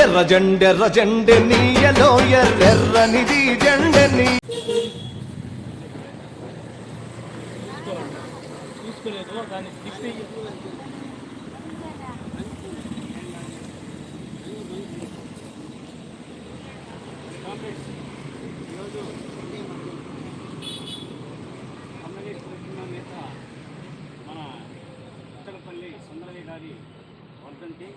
ఎర్ర జెండె నీయలో ఎర్రెర్రనిది జెండెని మన ఉత్తరపల్లి సుందరయ్య గారి వర్ధంతి.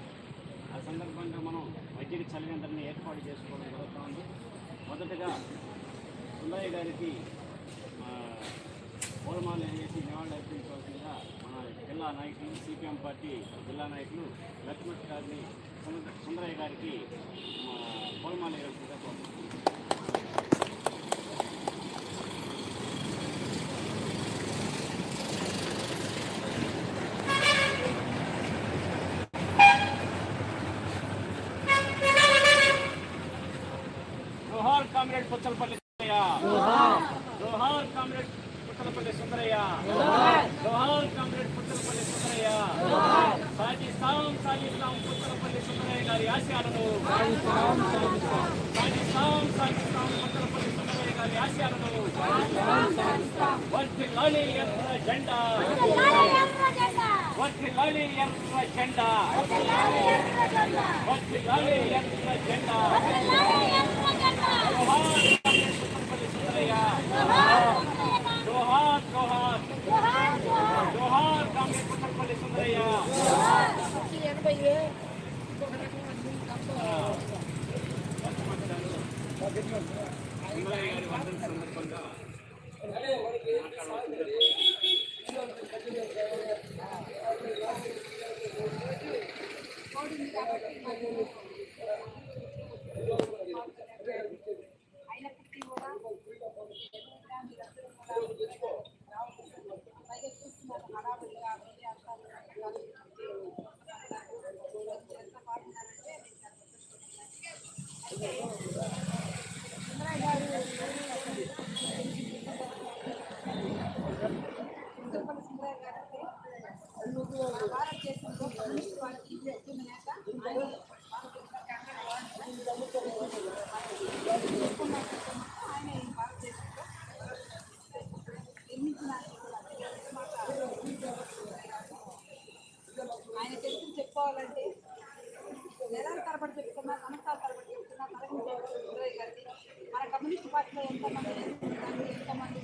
ఆ సందర్భంగా మనం మజ్జిగ చలివేంద్రాన్ని ఏర్పాటు చేసుకోవడం జరుగుతుంది. మొదటగా సుందరయ్య గారికి పూలమాల వేసి నివాళులు అర్పించవలసిందిగా మన జిల్లా నాయకులు, సిపిఎం పార్టీ జిల్లా నాయకులు లక్ష్మణ్ గారిని సుందరయ్య గారికి పూలమాల వేయాల్సిందిగా కోరుతున్నాం. జోహార్ కామ్రేడ్ పుచ్చలపల్లి సుందరయ్య, జోహార్ కామ్రేడ్ పుచ్చలపల్లి సుందరయ్య, జోహార్ కామ్రేడ్ పుచ్చలపల్లి సుందరయ్య. సాధిస్తాం పుచ్చలపల్లి సుందరయ్య గారి ఆశయాలను, సాధిస్తాం పుచ్చలపల్లి సుందరయ్య గారి ఆశయాలను. వర్ధిల్లాలి ఎర్ర జెండా, వర్ధిల్లాలి ఎర్ర జెండా, వర్ధిల్లాలి ఎర్ర జెండా. జోహార్ జోహార్ జోహార్ కామ్రేడ్ పుచ్చలపల్లి సుందరయ్య. సుందరయ్య గారి వర్ధంతి సందర్భంగా భారతదేశంలో కమ్యూనిస్ట్ పార్టీ ఆయన ఈ భారతదేశంలో ఆయన తెలిసి చెప్పుకోవాలంటే నెలల తరబడి చెప్తున్నా, సంవత్సరాల తరబడి చెప్తున్నా, సుందరయ్య గారిది మన కమ్యూనిస్ట్ పార్టీలో ఎంతమంది ఎంతమంది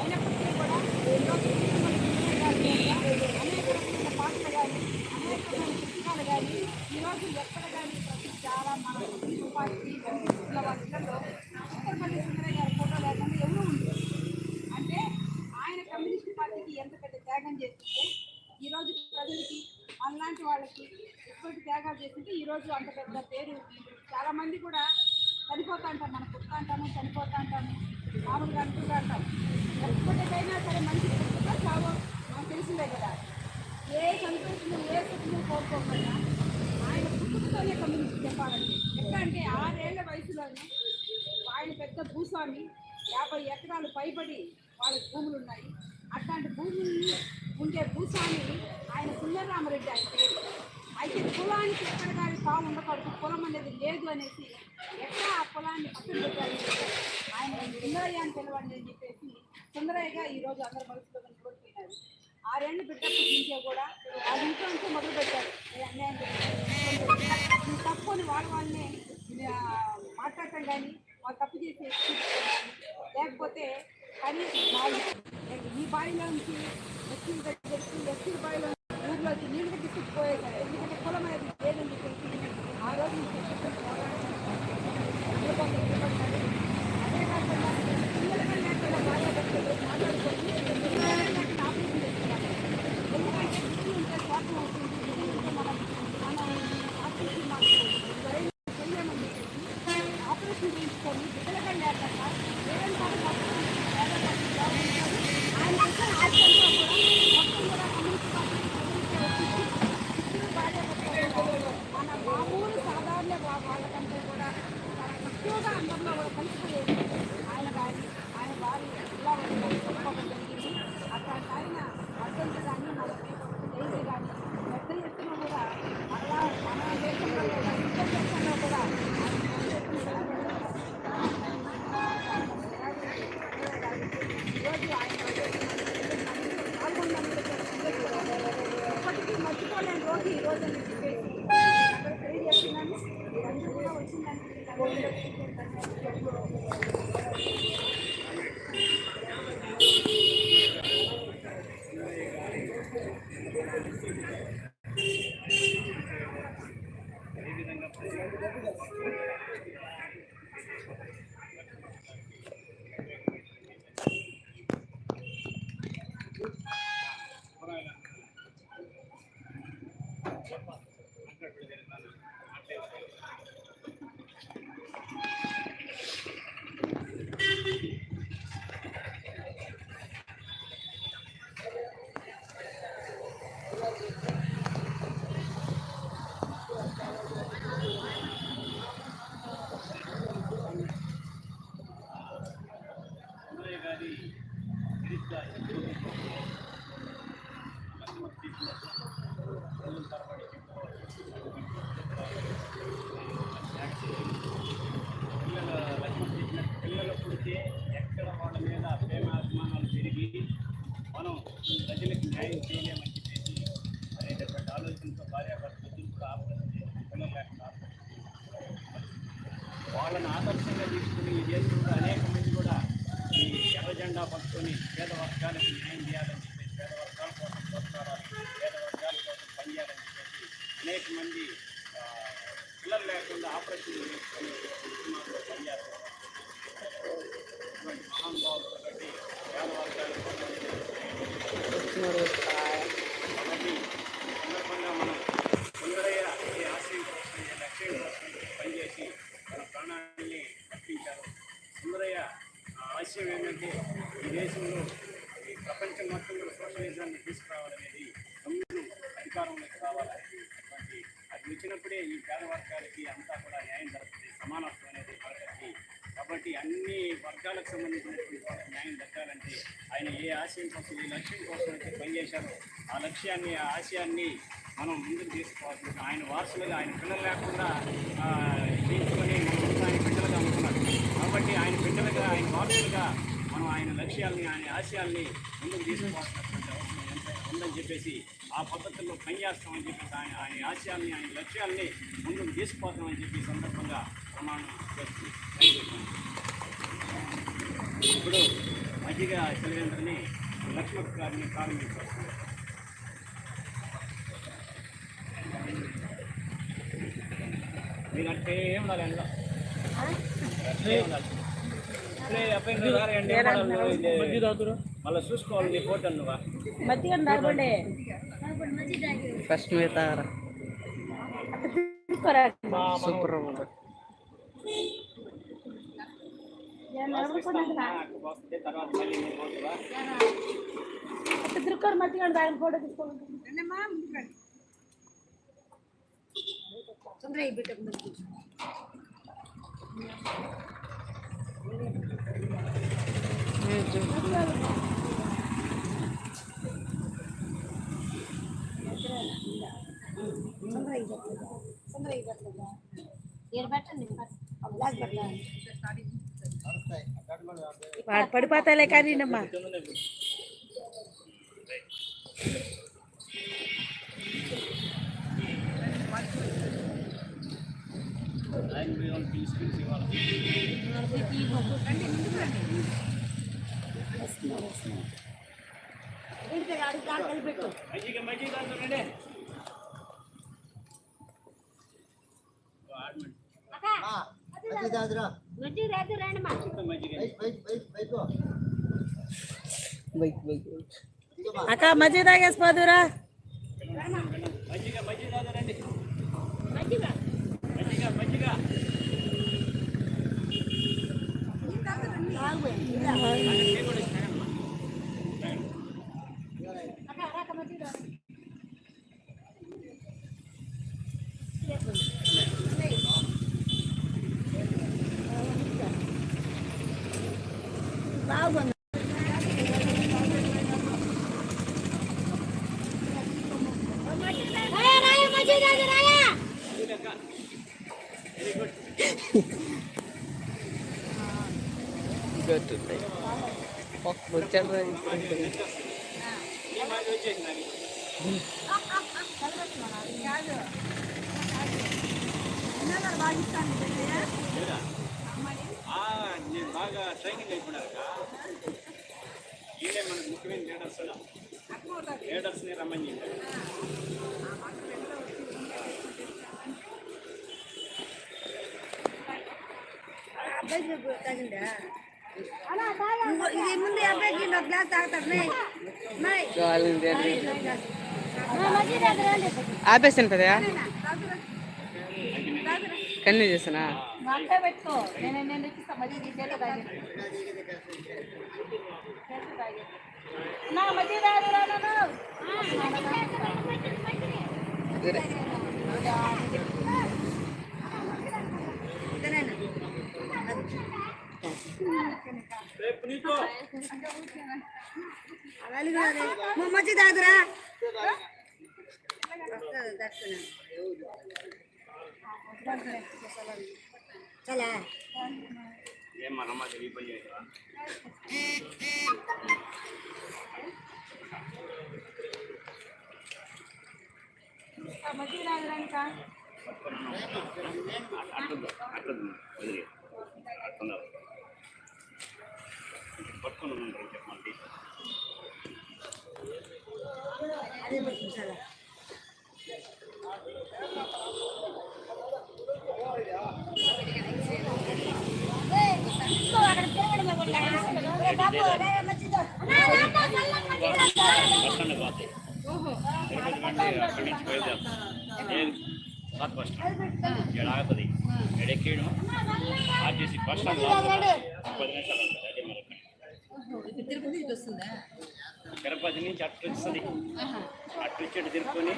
అయినప్పటికీ కూడా అనేక రకమైన పాటలు కానీ అనేక రకమైన పుస్తకాలు కానీ ఈరోజు ఎక్కడ కానీ చాలా మన కమ్యూనిస్ట్ పార్టీ కమ్యూనిస్టుల వాళ్ళలో ఉత్తరపల్లి సుందరయ్య గారి ఫోటో లేకుండా ఎవరు ఉంటుంది. అంటే ఆయన కమ్యూనిస్ట్ పార్టీకి ఎంత పెద్ద త్యాగం చేస్తుంటే ఈరోజు ప్రజలకి మనలాంటి వాళ్ళకి ఎటువంటి త్యాగాలు చేస్తుంటే ఈరోజు అంత పెద్ద పేరు. చాలామంది కూడా చనిపోతా అంటారు, మనం పుట్టా అంటాము, చనిపోతా అంటాము, మామూలుగా అంటుంటా అంటాం. ఎప్పటికైనా సరే మంచి పుట్టుక చావో మనకు తెలిసిందే కదా. ఏ సంతోషము ఏ సుఖము కోరుకోకుండా ఆయన పుట్టుకతోనే కమ్యూనిస్ట్ చెప్పాలండి. ఎట్లా అంటే 6 ఏళ్ల వయసులోనే ఆయన పెద్ద భూస్వామి, 50 ఎకరాలు పైబడి వాళ్ళకి భూములు ఉన్నాయి. అట్లాంటి భూముల్ని ఉండే భూస్వామి ఆయన సుందరరామరెడ్డి ఆయన పేరు. అయితే కులానికి ఎక్కడ కానీ తాము ఉండకూడదు, కులం అనేది లేదు అనేసి ఎట్లా ఆ కులాన్ని పక్కన పెట్టాలి, ఆయన సుందరయ్య అని పిలవండి అని చెప్పేసి సుందరయ్యగా ఈరోజు అందరి మనసులో నిలబడిపోయినారు. 6 ఏళ్ళు బిడ్డప్పటి నుంచే కూడా వాళ్ళ ఇంట్లో నుంచే మొదలు పెట్టారు. అన్యాయం తప్పుని వాళ్ళనే మాట్లాడటం కానీ వాళ్ళు తప్పు చేసి లేకపోతే కానీ ఈ బావిలో నుంచి ఎస్సీల దగ్గరికి, ఎస్సీల బావిలో ఊర్లోకి నీళ్ళు తీసుకుపోయేది. ఎందుకంటే కులం అనేది లేదని చెప్పేసి ఆ రోజు అదే కాకుండా పిల్లలగా లేకుండా భార్య భర్తలు మాట్లాడుకొని ఆపరేషన్ చేస్తున్నారు. ఎందుకంటే కృషి ఉంటే స్వార్థం అవుతుంది, కృషి ఉంటే మనం ఆపరేషన్ మాకు చెయ్యమని చెప్పేసి ఆపరేషన్ చేయించుకొని పిల్లలగా లేకుండా వేరే ఆయన వచ్చిన ఆశయంతో కూడా మొత్తం కూడా కమ్యూనిస్ట్ పార్టీ పిల్లలు పుడితే ఎక్కడ వాళ్ళ మీద ప్రేమాభిమానాలు పెరిగి మనం ప్రజలకు న్యాయం చేయలేమని చెప్పేసి అనేటటువంటి ఆలోచనతో భార్యాభర్తలు కూడా ఆపరేషన్ చేసి పిల్లలు లేకుండా వాళ్ళని ఆదర్శంగా తీసుకుని ఈ దేశంలో అనేక మంది కూడా ఈ ఎర్ర జెండా పట్టుకొని పేద వర్గాలకు న్యాయం చేయాలని చెప్పేసి పేద వర్గాల కోసం పోరాడాలి, పేద వర్గాల కోసం పనిచేయాలని చెప్పేసి అనేక మంది పిల్లలు లేకుండా ఆపరేషన్లు చేసుకొని పనిచేస్తారు. ఇటువంటి మహానుభావులు కాబట్టి పేద వర్గాల కోసం కాబట్టి సందర్భంగా మనం సుందరయ్య ఈ ఆశయం కోసం ఈ లక్ష్యం కోసం పనిచేసి వాళ్ళ ప్రాణాన్ని రక్షించారు. సుందరయ్య ఆశయం ఏంటంటే ఈ దేశంలో ఈ ప్రపంచం మొత్తం కూడా సోషలిజాన్ని తీసుకురావాలనేది, అందరూ అధికారంలోకి రావాలనేది. అది వచ్చినప్పుడే ఈ పేద వర్గాలకి అంతా కూడా న్యాయం జరుగుతుంది, సమానత్వం అనేది జరుగుతుంది. కాబట్టి అన్ని వర్గాలకు సంబంధించినటువంటి వాళ్ళకి న్యాయం దక్కాలంటే ఆయన ఏ ఆశయం కోసం, ఈ లక్ష్యం కోసం అయితే పనిచేశారో ఆ లక్ష్యాన్ని, ఆ ఆశయాన్ని మనం ముందుకు తీసుకోవాల్సింది. ఆయన వారసులుగా, ఆయన పిల్లలు లేకుండా చేయించుకొని మనం ఆయన బిడ్డలుగా అనుకున్నారు. కాబట్టి ఆయన బిడ్డలుగా, ఆయన వారసులుగా మనం ఆయన లక్ష్యాలని, ఆయన ఆశయాల్ని ముందుకు తీసుకోవాల్సినటువంటి అవసరం ఎంతైనా ఉందని చెప్పేసి ఆ పద్ధతుల్లో పనిచేస్తామని చెప్పేసి ఆయన ఆశయాల్ని, ఆయన లక్ష్యాల్ని ముందుకు తీసుకుపోతామని చెప్పి సందర్భంగా ప్రమాణం చేస్తుంది. ఇప్పుడు మజ్జిగ చలివేంద్రని లక్ష్మణ్ గారిని ప్రారంభించారు. మీరు అంటే ఏం ఉండాలి అందులో మళ్ళీ చూసుకోవాలి నీ ఫోటో నువ్వా ఫస్ట్ మీద సూపర్ తర్వాత మళ్ళీ నీ ఫోటోవా తిరుక్కరు మధ్య ఆయన ఫోటో తీసుకోండి. సుందరయ్య బిడ్డ పడిపోతాలే కానీ అమ్మా అక్క మజ్జిగ తాగేసిపోదురా బాగుంది. నేను బాగా ట్రైనింగ్ అయిపోయినాక ఈయనే మనకు ముఖ్యమైన లీడర్స్ని రమ్మని చెప్పారు. అబ్బాయి తాగిందా ఇది ముందు అబ్బాయికి ఒక గ్లాస్ తాగుతాడు ఆపేసాను పెద్దయా కన్నీ చేసానా మా అక్క పెట్టుకో నేను ఇచ్చిస్తా మధ్య చేత తాగేది నా మధ్య తాగరా మధ్య తాగురా చాలా ఏమ్మా రమ్మా తెలియ పని చేయరా మధ్య తాగరా ఇంకా వదిలే అట్టున్నారు పట్టుకుని ఉంటారు చెప్పండి అదే పడుతుంది చాలా బస్టాండ్ పోతాయి అక్కడి నుంచి బయలుదేరుతాం సాత్ బస్ స్టాండ్ ఇక్కడ ఆగుతుంది ఇక్కడ ఎక్కేయడం ఆర్టీసీ బస్ స్టాండ్ 10 నిమిషాలు ఉంటుంది అదే మరి తిరుపతి నుంచి అట్టు వస్తుంది అటు వచ్చి ఇటు తిరుపుకొని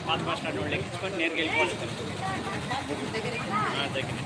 పాత బస్ స్టాండ్ వాళ్ళు ఎక్కించుకొని నేరుగా వెళ్ళిపోవాలి దగ్గర